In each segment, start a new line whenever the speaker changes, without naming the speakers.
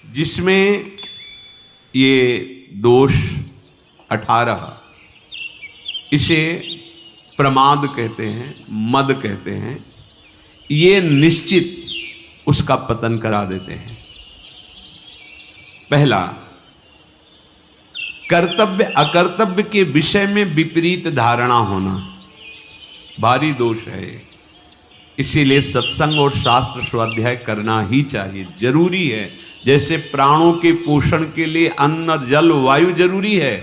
जिसमें ये दोष 18, इसे प्रमाद कहते हैं, मद कहते हैं, ये निश्चित उसका पतन करा देते हैं। पहला, कर्तव्य अकर्तव्य के विषय में विपरीत धारणा होना, भारी दोष है। इसीलिए सत्संग और शास्त्र स्वाध्याय करना ही चाहिए, जरूरी है। जैसे प्राणों के पोषण के लिए अन्न जल वायु जरूरी है,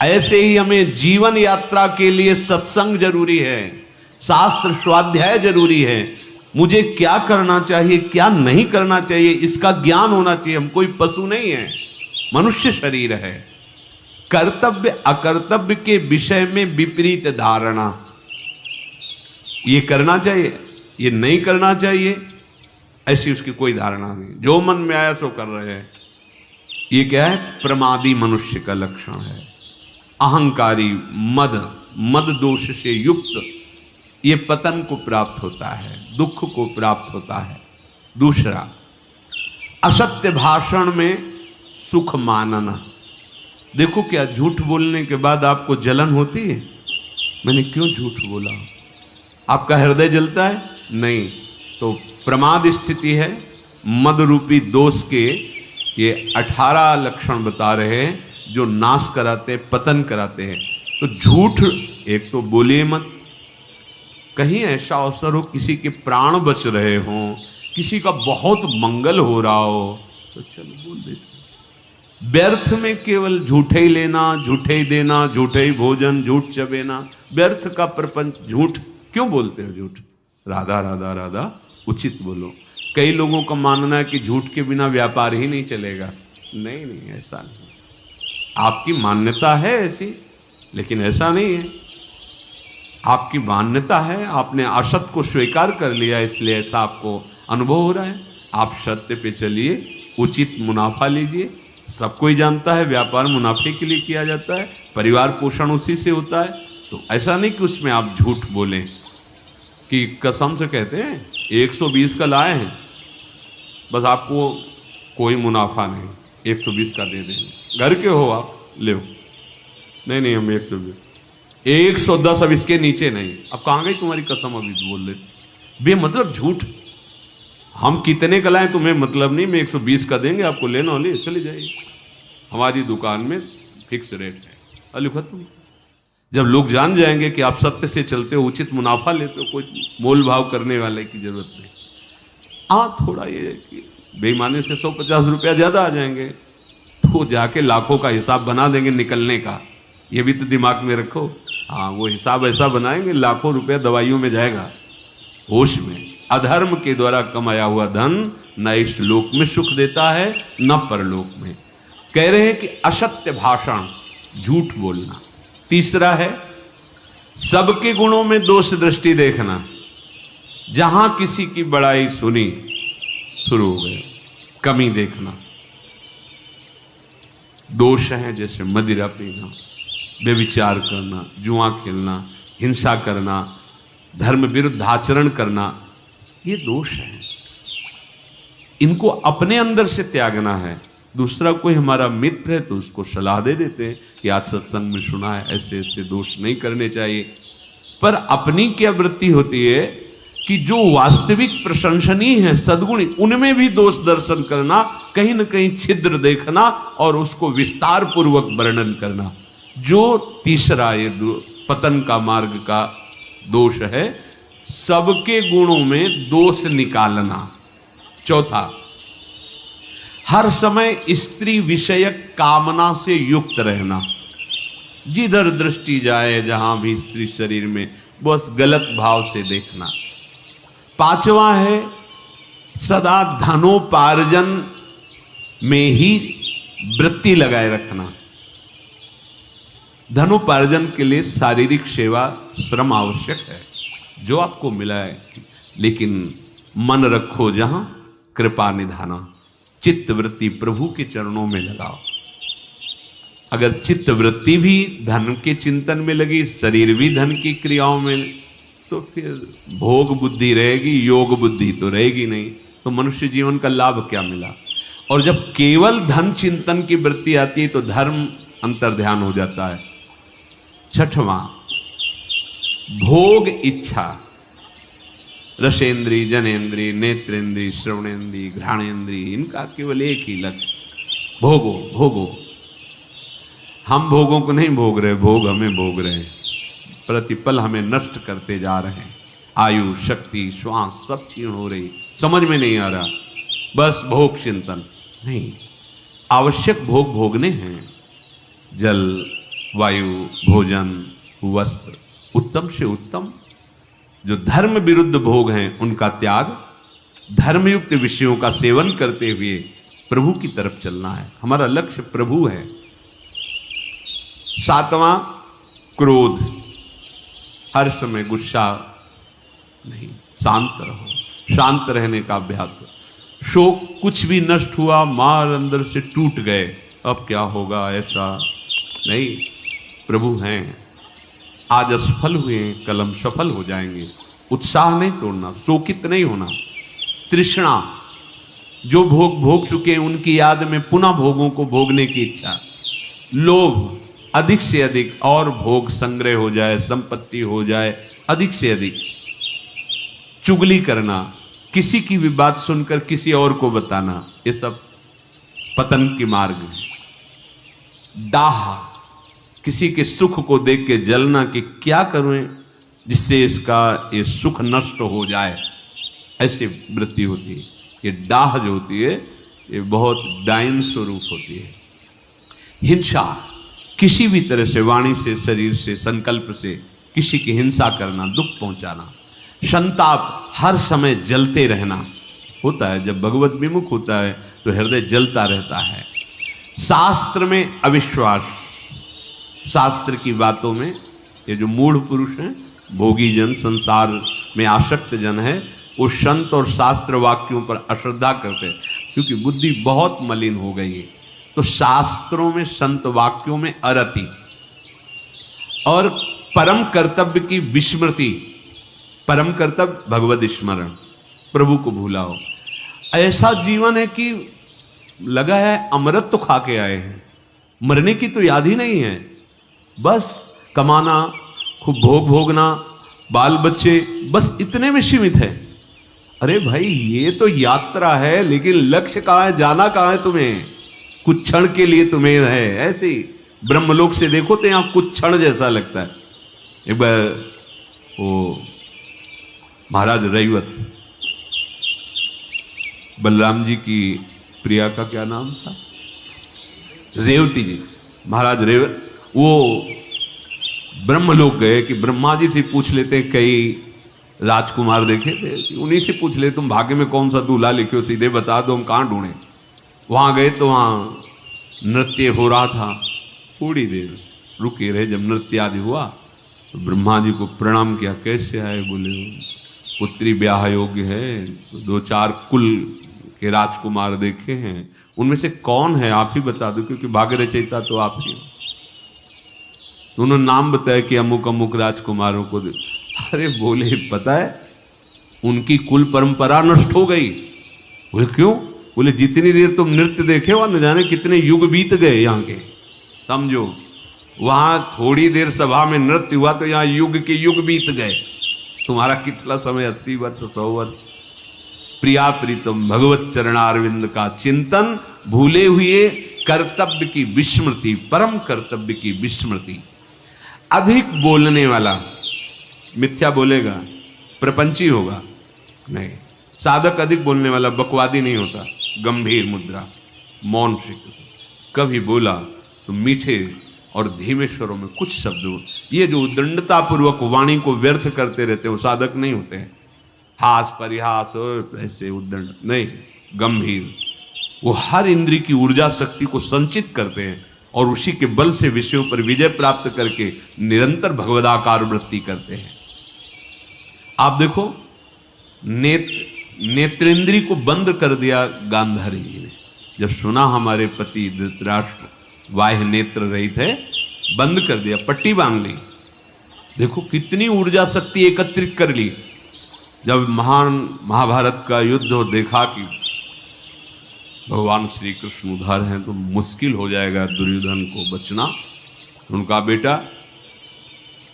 ऐसे ही हमें जीवन यात्रा के लिए सत्संग जरूरी है, शास्त्र स्वाध्याय जरूरी है। मुझे क्या करना चाहिए क्या नहीं करना चाहिए इसका ज्ञान होना चाहिए। हम कोई पशु नहीं है, मनुष्य शरीर है। कर्तव्य अकर्तव्य के विषय में विपरीत धारणा, ये करना चाहिए ये नहीं करना चाहिए, ऐसी उसकी कोई धारणा नहीं, जो मन में आया सो कर रहे हैं। ये क्या है? प्रमादी मनुष्य का लक्षण है। अहंकारी, मद दोष से युक्त ये पतन को प्राप्त होता है, दुख को प्राप्त होता है। दूसरा, असत्य भाषण में सुख मानना। देखो, क्या झूठ बोलने के बाद आपको जलन होती है? मैंने क्यों झूठ बोला? आपका हृदय जलता है? नहीं। तो प्रमाद स्थिति है। मद रूपी दोष के ये 18 लक्षण बता रहे हैं जो नाश कराते, पतन कराते हैं। तो झूठ एक तो बोलिए मत। कहीं ऐसा अवसर हो किसी के प्राण बच रहे हों, किसी का बहुत मंगल हो रहा हो, तो चलो बोल देते। व्यर्थ में केवल झूठे ही लेना, झूठे ही देना, झूठे ही भोजन, झूठ चबेना, व्यर्थ का प्रपंच। झूठ क्यों बोलते हो? झूठ राधा राधा राधा उचित बोलो। कई लोगों का मानना है कि झूठ के बिना व्यापार ही नहीं चलेगा। नहीं नहीं, ऐसा नहीं। आपकी मान्यता है ऐसी, लेकिन ऐसा नहीं है। आपकी मान्यता है, आपने असत को स्वीकार कर लिया, इसलिए ऐसा आपको अनुभव हो रहा है। आप सत्य पे चलिए, उचित मुनाफा लीजिए। सब कोई जानता है व्यापार मुनाफे के लिए किया जाता है, परिवार पोषण उसी से होता है। तो ऐसा नहीं कि उसमें आप झूठ बोलें कि कसम से कहते हैं 120 का लाए हैं, बस आपको कोई मुनाफा नहीं, 120 का दे देंगे। घर के हो आप, ले नहीं नहीं हम 110 अब इसके नीचे नहीं। अब कहाँ गई तुम्हारी कसम? अभी बोल रहे बेमतलब झूठ। हम कितने का लाए तुम्हें मतलब नहीं, मैं 120 का देंगे आपको, लेना ले चले जाइए, हमारी दुकान में फिक्स रेट है, अली खत्म। जब लोग जान जाएंगे कि आप सत्य से चलते हो, उचित मुनाफा लेते हो, कोई मोल भाव करने वाले की जरूरत नहीं। हाँ, थोड़ा ये कि बेईमानी से 150 रुपया ज्यादा आ जाएंगे तो जाके लाखों का हिसाब बना देंगे निकलने का, ये भी तो दिमाग में रखो। हाँ, वो हिसाब ऐसा बनाएंगे लाखों रुपया दवाइयों में जाएगा, होश में। अधर्म के द्वारा कमाया हुआ धन न इस लोक में सुख देता है न परलोक में। कह रहे हैं कि असत्य भाषण, झूठ बोलना। तीसरा है सबके गुणों में दोष दृष्टि देखना। जहां किसी की बड़ाई सुनी शुरू हो गए कमी देखना। दोष हैं जैसे मदिरा पीना, व्यभिचार करना, जुआ खेलना, हिंसा करना, धर्म विरुद्ध आचरण करना, ये दोष हैं। इनको अपने अंदर से त्यागना है। दूसरा कोई हमारा मित्र है तो उसको सलाह दे देते हैं कि आज सत्संग में सुना है ऐसे ऐसे दोष नहीं करने चाहिए। पर अपनी क्या वृत्ति होती है कि जो वास्तविक प्रशंसनीय है, सद्गुणी, उनमें भी दोष दर्शन करना, कहीं न कहीं छिद्र देखना और उसको विस्तार पूर्वक वर्णन करना। जो तीसरा ये पतन का मार्ग का दोष है, सबके गुणों में दोष निकालना। चौथा, हर समय स्त्री विषयक कामना से युक्त रहना। जिधर दृष्टि जाए जहां भी स्त्री शरीर में, बस गलत भाव से देखना। पांचवा है सदा धनोपार्जन में ही वृत्ति लगाए रखना। धनोपार्जन के लिए शारीरिक सेवा श्रम आवश्यक है, जो आपको मिला है, लेकिन मन रखो जहां कृपा निधाना। चित्त वृत्ति प्रभु के चरणों में लगाओ। अगर चित्त वृत्ति भी धन के चिंतन में लगी, शरीर भी धन की क्रियाओं में, तो फिर भोग बुद्धि रहेगी, योग बुद्धि तो रहेगी नहीं। तो मनुष्य जीवन का लाभ क्या मिला? और जब केवल धन चिंतन की वृत्ति आती है तो धर्म अंतर्ध्यान हो जाता है। छठवां, भोग इच्छा। रसेंद्री, जनेन्द्री, नेत्रेंद्री, श्रवणेन्द्री, घ्राणेन्द्री, इनका केवल एक ही लक्ष्य, भोगो भोगो। हम भोगों को नहीं भोग रहे, भोग हमें भोग रहे हैं, प्रतिपल हमें नष्ट करते जा रहे हैं। आयु, शक्ति, श्वास सब क्षीण हो रही, समझ में नहीं आ रहा, बस भोग चिंतन नहीं। आवश्यक भोग भोगने हैं, जल, वायु, भोजन, वस्त्र, उत्तम से उत्तम। जो धर्म विरुद्ध भोग हैं उनका त्याग, धर्मयुक्त विषयों का सेवन करते हुए प्रभु की तरफ चलना है। हमारा लक्ष्य प्रभु है। सातवां, क्रोध। हर समय गुस्सा नहीं, शांत रहो, शांत रहने का अभ्यास करो। शोक, कुछ भी नष्ट हुआ, मार अंदर से टूट गए, अब क्या होगा, ऐसा नहीं। प्रभु हैं, आज असफल हुए, कल हम सफल हो जाएंगे। उत्साह नहीं तोड़ना, शोकित नहीं होना। तृष्णा, जो भोग भोग चुके हैं उनकी याद में पुनः भोगों को भोगने की इच्छा। लोभ, अधिक से अधिक और भोग संग्रह हो जाए, संपत्ति हो जाए, अधिक से अधिक। चुगली करना, किसी की भी बात सुनकर किसी और को बताना, ये सब पतन के मार्ग है। दाह, किसी के सुख को देख के जलना कि क्या करूं जिससे इसका ये सुख नष्ट हो जाए, ऐसी वृत्ति होती है। ये दाह जो होती है ये बहुत डायन स्वरूप होती है। हिंसा, किसी भी तरह से, वाणी से, शरीर से, संकल्प से किसी की हिंसा करना, दुख पहुंचाना। संताप, हर समय जलते रहना होता है। जब भगवत विमुख होता है तो हृदय जलता रहता है। शास्त्र में अविश्वास, शास्त्र की बातों में, ये जो मूढ़ पुरुष हैं, भोगी जन, संसार में आसक्त जन है, वो संत और शास्त्र वाक्यों पर अश्रद्धा करते हैं क्योंकि बुद्धि बहुत मलिन हो गई है। तो शास्त्रों में, संत वाक्यों में अरति और परम कर्तव्य की विस्मृति। परम कर्तव्य भगवत स्मरण, प्रभु को भूला हो। ऐसा जीवन है कि लगा है अमृत तो खा के आए हैं, मरने की तो याद ही नहीं है। बस कमाना, खूब भोग भोगना, बाल बच्चे, बस इतने में सीमित है। अरे भाई, ये तो यात्रा है, लेकिन लक्ष्य कहाँ है, जाना कहाँ है तुम्हें? कुछ क्षण के लिए तुम्हें है। ऐसे ही ब्रह्मलोक से देखो तो यहां कुछ क्षण जैसा लगता है। एक बार वो महाराज रैवत, बलराम जी की प्रिया का क्या नाम था, रेवती जी, महाराज रेवत, वो ब्रह्मलोक गए कि ब्रह्मा जी से पूछ लेते, कई राजकुमार देखे थे, उन्हीं से पूछ ले, तुम भाग्य में कौन सा दूल्हा लिखे हो, सीधे बता दो, हम कहाँ ढूंढे। वहां गए तो वहां नृत्य हो रहा था। थोड़ी देर रुके रहे, जब नृत्य आदि हुआ तो ब्रह्मा जी को प्रणाम किया। कैसे आए? बोले पुत्री ब्याह योग्य है, तो 2-4 कुल के राजकुमार देखे हैं, उनमें से कौन है आप ही बता दो, क्योंकि भाग्य रचयिता तो आप ही हो। तो उन्होंने नाम बताया कि अमुक अमुक राजकुमारों को। अरे बोले, पता है उनकी कुल परंपरा नष्ट हो गई। बोले क्यों? बोले जितनी देर तुम नृत्य देखे हो, न जाने कितने युग बीत गए यहाँ के। समझो, वहां थोड़ी देर सभा में नृत्य हुआ तो यहाँ युग के युग बीत गए। तुम्हारा कितना समय, 80 वर्ष, 100 वर्ष। प्रिया प्रीतम भगवत चरणारविंद का चिंतन, भूले हुए कर्तव्य की विस्मृति, परम कर्तव्य की विस्मृति। अधिक बोलने वाला मिथ्या बोलेगा, प्रपंची होगा। नहीं, साधक अधिक बोलने वाला बकवादी नहीं होता। गंभीर मुद्रा, मौन से कभी बोला तो मीठे और धीमे स्वरों में कुछ शब्द। ये जो उद्दंडता पूर्वक वाणी को व्यर्थ करते रहते हो, साधक नहीं होते हैं। हास परिहास और ऐसे उद्दंड नहीं, गंभीर। वो हर इंद्रिय की ऊर्जा शक्ति को संचित करते हैं और उसी के बल से विषयों पर विजय प्राप्त करके निरंतर भगवदाकार वृत्ति करते हैं। आप देखो, नेत्रेंद्री को बंद कर दिया गांधारी जी ने। जब सुना हमारे पति धृतराष्ट्र बाह्य नेत्र रहित है, बंद कर दिया, पट्टी बांध ली। देखो कितनी ऊर्जा शक्ति एकत्रित कर ली। जब महान महाभारत का युद्ध हो, देखा कि भगवान श्री कृष्ण उधर हैं तो मुश्किल हो जाएगा दुर्योधन को बचना। उनका बेटा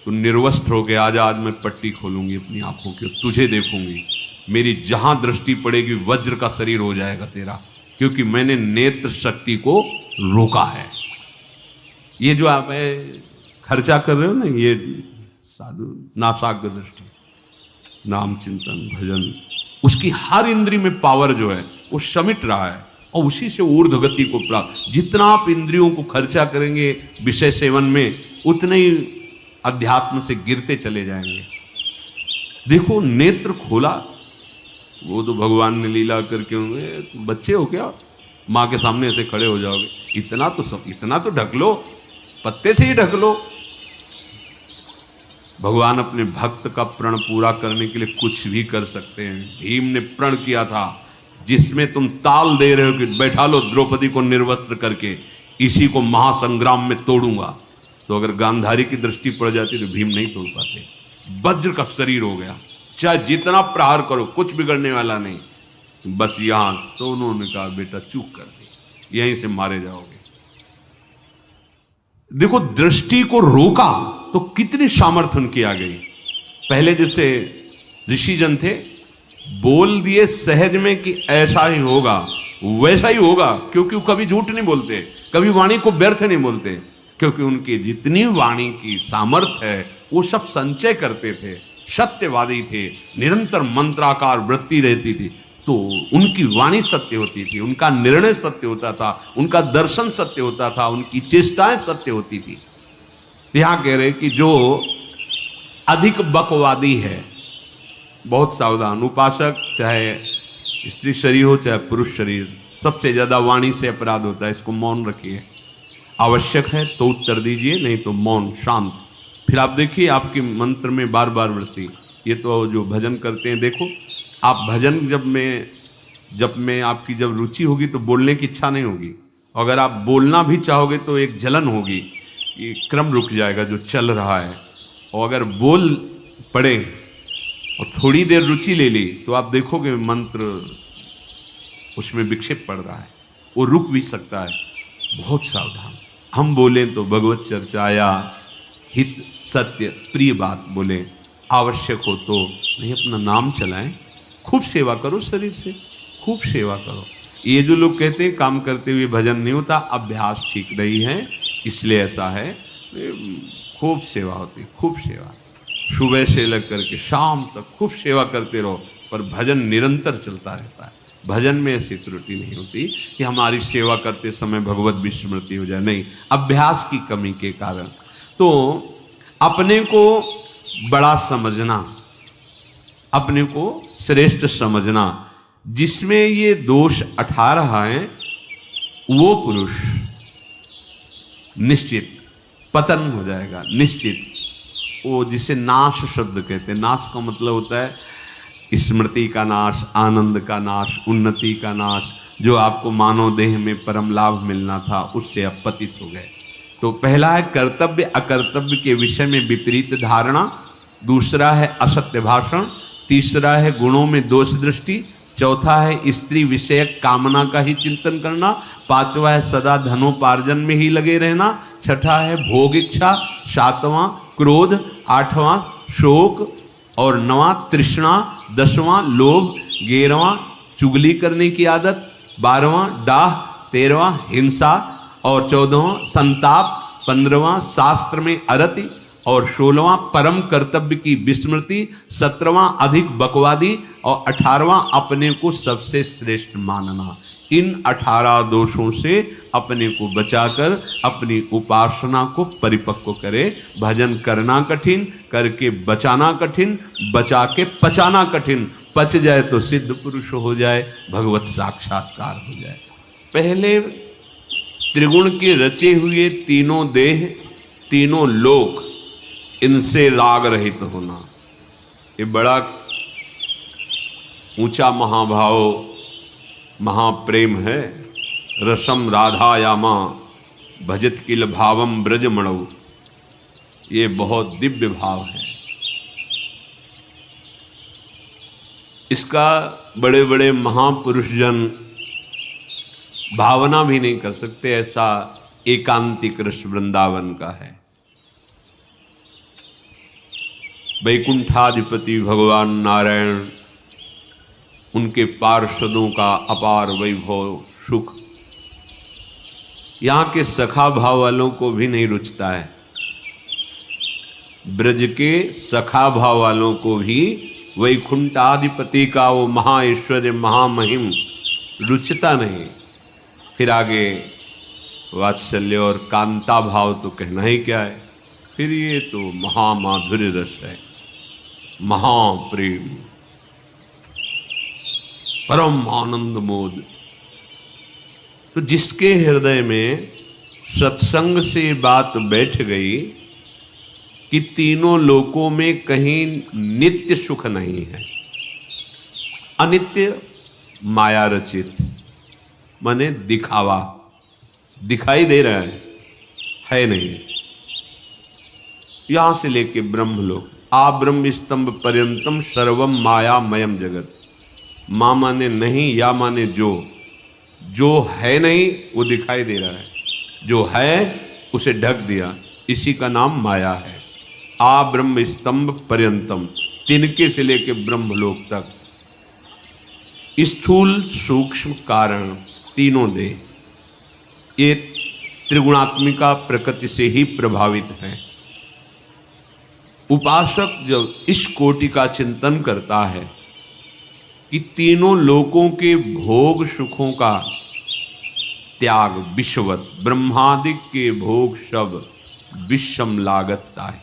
तू निर्वस्त्र होके आजा, आज मैं पट्टी खोलूंगी अपनी आंखों की, तुझे देखूंगी, मेरी जहां दृष्टि पड़ेगी वज्र का शरीर हो जाएगा तेरा, क्योंकि मैंने नेत्र शक्ति को रोका है। ये जो आप खर्चा कर रहे हो ना, ये साधु नासाग्र दृष्टि, नाम चिंतन भजन, उसकी हर इंद्रिय में पावर जो है वो समिट रहा है और उसी से ऊर्ध्व गति को प्राप्त। जितना आप इंद्रियों को खर्चा करेंगे विषय सेवन में, उतने ही अध्यात्म से गिरते चले जाएंगे। देखो नेत्र खोला, वो तो भगवान ने लीला करके होंगे। बच्चे हो क्या, माँ के सामने ऐसे खड़े हो जाओगे? इतना तो ढक लो, पत्ते से ही ढक लो। भगवान अपने भक्त का प्रण पूरा करने के लिए कुछ भी कर सकते हैं। भीम ने प्रण किया था, जिसमें तुम ताल दे रहे हो कि बैठा लो द्रौपदी को निर्वस्त्र करके, इसी को महासंग्राम में तोड़ूंगा। तो अगर गांधारी की दृष्टि पड़ जाती तो भीम नहीं तोड़ पाते। वज्र का शरीर हो गया, चाहे जितना प्रहार करो कुछ बिगड़ने वाला नहीं। बस यहां तो उन्होंने कहा बेटा चूक कर दी, यहीं से मारे जाओगे। देखो दृष्टि को रोका तो कितनी सामर्थ्य उनकी आ गई। पहले जैसे ऋषिजन थे, बोल दिए सहज में कि ऐसा ही होगा, वैसा ही होगा, क्योंकि वो कभी झूठ नहीं बोलते, कभी वाणी को व्यर्थ नहीं बोलते, क्योंकि उनकी जितनी वाणी की सामर्थ्य है वो सब संचय करते थे, सत्यवादी थे, निरंतर मंत्राकार वृत्ति रहती थी, तो उनकी वाणी सत्य होती थी, उनका निर्णय सत्य होता था, उनका दर्शन सत्य होता था, उनकी चेष्टाएं सत्य होती थी। यहां कह रहे कि जो अधिक बकवादी है, बहुत सावधान। उपासक चाहे स्त्री शरीर हो चाहे पुरुष शरीर, सबसे ज्यादा वाणी से अपराध होता है, इसको मौन रखिए। आवश्यक है तो उत्तर दीजिए, नहीं तो मौन शांत। फिर आप देखिए आपके मंत्र में बार बार वृत्ति। ये तो जो भजन करते हैं, देखो आप भजन जब में आपकी जब रुचि होगी तो बोलने की इच्छा नहीं होगी, अगर आप बोलना भी चाहोगे तो एक जलन होगी, ये क्रम रुक जाएगा जो चल रहा है। और अगर बोल पड़े और थोड़ी देर रुचि ले ली तो आप देखोगे मंत्र उसमें विक्षेप पड़ रहा है, वो रुक भी सकता है। बहुत सावधान। हम बोलें तो भगवत चर्चाया हित सत्य प्रिय बात बोले, आवश्यक हो तो नहीं अपना नाम चलाएं, खूब सेवा करो, शरीर से खूब सेवा करो। ये जो लोग कहते हैं काम करते हुए भजन नहीं होता, अभ्यास ठीक नहीं है, इसलिए ऐसा है। खूब सेवा होती, खूब सेवा, सुबह से लग करके शाम तक खूब सेवा करते रहो, पर भजन निरंतर चलता रहता है। भजन में ऐसी त्रुटि नहीं होती कि हमारी सेवा करते समय भगवत विस्मृति हो जाए, नहीं, अभ्यास की कमी के कारण। तो अपने को बड़ा समझना, अपने को श्रेष्ठ समझना, जिसमें ये दोष 18 हैं, वो पुरुष निश्चित पतन हो जाएगा, निश्चित। वो जिसे नाश शब्द कहते हैं, नाश का मतलब होता है स्मृति का नाश, आनंद का नाश, उन्नति का नाश, जो आपको मानव देह में परम लाभ मिलना था उससे आप पतित हो गए। तो पहला है कर्तव्य अकर्तव्य के विषय में विपरीत धारणा, दूसरा है असत्य भाषण, तीसरा है गुणों में दोष दृष्टि, चौथा है स्त्री विषयक कामना का ही चिंतन करना, पांचवा है सदा धनोपार्जन में ही लगे रहना, छठा है भोग इच्छा, सातवां क्रोध, आठवां शोक और नवां तृष्णा, 10वां लोभ, 11वां चुगली करने की आदत, 12वां डाह, 13वां हिंसा और 14वां संताप, 15वां शास्त्र में अरति और 16वां परम कर्तव्य की विस्मृति, 17वां अधिक बकवादी और 18वां अपने को सबसे श्रेष्ठ मानना। इन 18 दोषों से अपने को बचाकर अपनी उपासना को परिपक्व करे। भजन करना कठिन, करके बचाना कठिन, बचा के पचाना कठिन। पच जाए तो सिद्ध पुरुष हो जाए, भगवत साक्षात्कार हो जाए। पहले त्रिगुण के रचे हुए तीनों देह, तीनों लोक, इनसे राग रहित होना, ये बड़ा ऊंचा महाभाव महाप्रेम है। रसम राधायामा भजत किल भावम ब्रजमणौ, ये बहुत दिव्य भाव है। इसका बड़े बड़े महापुरुष जन भावना भी नहीं कर सकते, ऐसा एकांतिक रस वृंदावन का है। वैकुंठाधिपति भगवान नारायण, उनके पार्षदों का अपार वैभव सुख यहाँ के सखा भाव वालों को भी नहीं रुचता है। ब्रज के सखा भाव वालों को भी वैकुंठाधिपति का वो महाऐश्वर्य महामहिम रुचता नहीं। फिर आगे वात्सल्य और कांता भाव तो कहना ही क्या है, फिर ये तो महामाधुर्य रस है, महाप्रेम, परम आनंद मोद। तो जिसके हृदय में सत्संग से बात बैठ गई कि तीनों लोकों में कहीं नित्य सुख नहीं है, अनित्य माया रचित, माने दिखावा, दिखाई दे रहा है नहीं। यहां से लेके ब्रह्मलोक, आ ब्रह्म स्तंभ पर्यंतम सर्वम मायामयम जगत। मां माने नहीं, या माने जो है नहीं वो दिखाई दे रहा है, जो है उसे ढक दिया, इसी का नाम माया है। आ ब्रह्म स्तंभ पर्यंतम, तिनके से लेके ब्रह्मलोक तक, स्थूल सूक्ष्म कारण तीनों देह, ये त्रिगुणात्मिका प्रकृति से ही प्रभावित है। उपासक जब इस कोटि का चिंतन करता है कि तीनों लोकों के भोग सुखों का त्याग विश्ववत, ब्रह्मादिक के भोग सब विषम लागता है,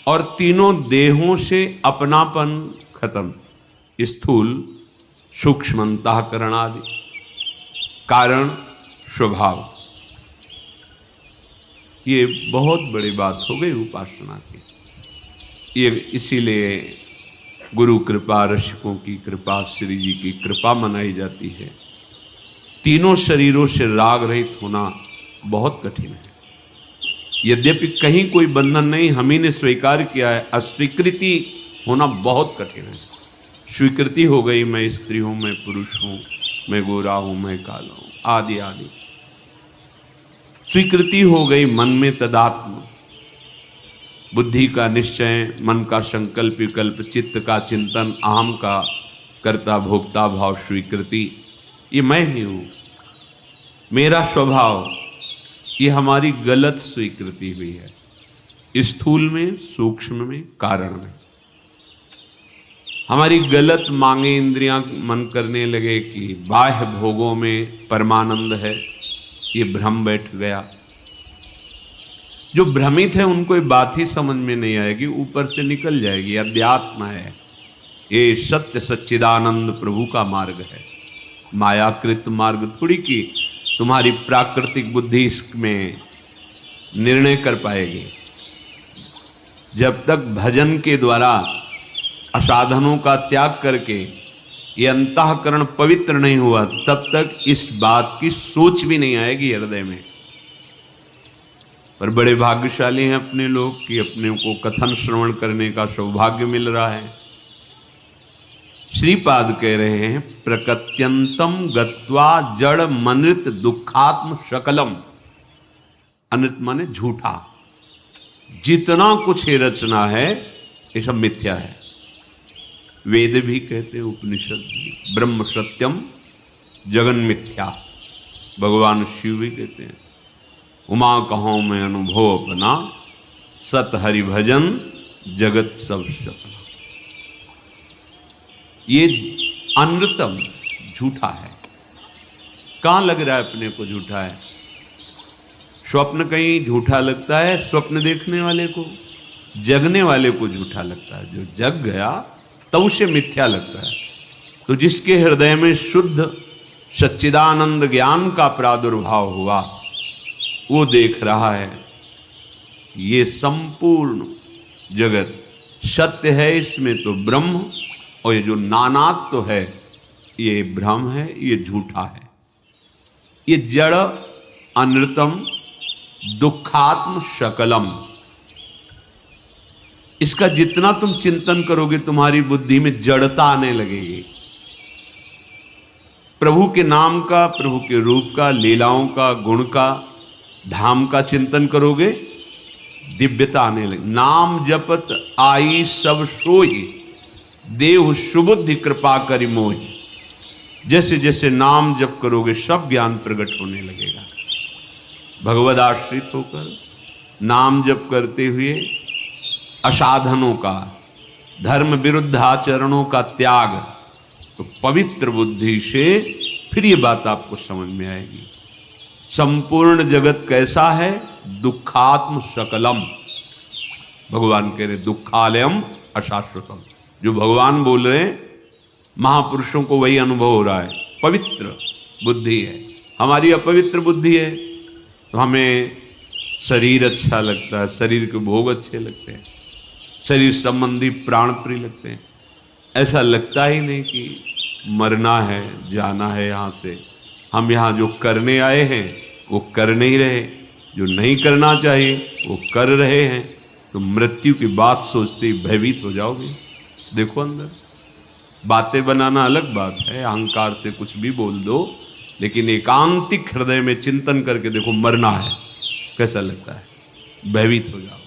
और तीनों देहों से अपनापन खत्म, स्थूल सूक्ष्म अंतःकरण आदि कारण स्वभाव, ये बहुत बड़ी बात हो गई उपासना की। ये इसीलिए गुरु कृपा, रसिकों की कृपा, श्री जी की कृपा मनाई जाती है। तीनों शरीरों से राग रहित होना बहुत कठिन है। यद्यपि कहीं कोई बंधन नहीं, हम ही ने स्वीकार किया है, अस्वीकृति होना बहुत कठिन है। स्वीकृति हो गई, मैं स्त्री हूं, मैं पुरुष हूं, मैं गोरा हूं, मैं काला हूं, आदि आदि। स्वीकृति हो गई मन में तदात्म, बुद्धि का निश्चय, मन का संकल्प विकल्प, चित्त का चिंतन, अहम का कर्ता भोक्ता भाव, स्वीकृति, ये मैं ही हूं, मेरा स्वभाव, ये हमारी गलत स्वीकृति हुई है। स्थूल में, सूक्ष्म में, कारण में हमारी गलत मांगे, इंद्रियां मन करने लगे कि बाह्य भोगों में परमानंद है, ये भ्रम बैठ गया। जो भ्रमित है उनको ये बात ही समझ में नहीं आएगी, ऊपर से निकल जाएगी। अध्यात्म है, ये सत्य सच्चिदानंद प्रभु का मार्ग है, मायाकृत मार्ग थोड़ी कि तुम्हारी प्राकृतिक बुद्धि इसमें निर्णय कर पाएगी। जब तक भजन के द्वारा असाधनों का त्याग करके ये अंतःकरण पवित्र नहीं हुआ, तब तक इस बात की सोच भी नहीं आएगी हृदय में। पर बड़े भाग्यशाली हैं अपने लोग कि अपने को कथन श्रवण करने का सौभाग्य मिल रहा है। श्रीपाद कह रहे हैं, प्रकृत्यंतम गत्वा जड़ मनित दुखात्म सकलम। अनित माने झूठा, जितना कुछ ये रचना है ये सब मिथ्या है। वेद भी कहते हैं, उपनिषद भी, ब्रह्म सत्यम जगन मिथ्या। भगवान शिव भी कहते हैं, उमा कहो मैं अनुभव अपना, सत हरि भजन जगत सब सपना। ये अनृतम झूठा है। कहाँ लग रहा है अपने को झूठा है? स्वप्न कहीं झूठा लगता है स्वप्न देखने वाले को, जगने वाले को झूठा लगता है। जो जग गया तब उसे मिथ्या लगता है। तो जिसके हृदय में शुद्ध सच्चिदानंद ज्ञान का प्रादुर्भाव हुआ, वो देख रहा है ये संपूर्ण जगत सत्य है, इसमें तो ब्रह्म, और ये जो नानात्व तो है ये भ्रम है, ये झूठा है, ये जड़ अनृतम दुखात्म शकलम। इसका जितना तुम चिंतन करोगे तुम्हारी बुद्धि में जड़ता आने लगेगी। प्रभु के नाम का, प्रभु के रूप का, लीलाओं का, गुण का, धाम का चिंतन करोगे, दिव्यता आने लगे। नाम जपत आई सब सोई, देव सुबुद्धि कृपा करि मोहि। जैसे जैसे नाम जप करोगे सब ज्ञान प्रकट होने लगेगा। भगवद आश्रित होकर नाम जप करते हुए असाधनों का, धर्म विरुद्ध आचरणों का त्याग, तो पवित्र बुद्धि से फिर ये बात आपको समझ में आएगी। संपूर्ण जगत कैसा है? दुखात्म सकलम। भगवान कह रहे दुखालयम अशाश्वतम। जो भगवान बोल रहे हैं, महापुरुषों को वही अनुभव हो रहा है। पवित्र बुद्धि है, हमारी अपवित्र बुद्धि है तो हमें शरीर अच्छा लगता है, शरीर के भोग अच्छे लगते हैं, शरीर संबंधी प्राण प्रिय लगते हैं। ऐसा लगता ही नहीं कि मरना है, जाना है यहाँ से। हम यहाँ जो करने आए हैं वो कर नहीं रहे, जो नहीं करना चाहिए वो कर रहे हैं। तो मृत्यु की बात सोचते ही भयभीत हो जाओगे। देखो अंदर बातें बनाना अलग बात है, अहंकार से कुछ भी बोल दो, लेकिन एकांतिक हृदय में चिंतन करके देखो मरना है, कैसा लगता है? भयभीत हो जाओ।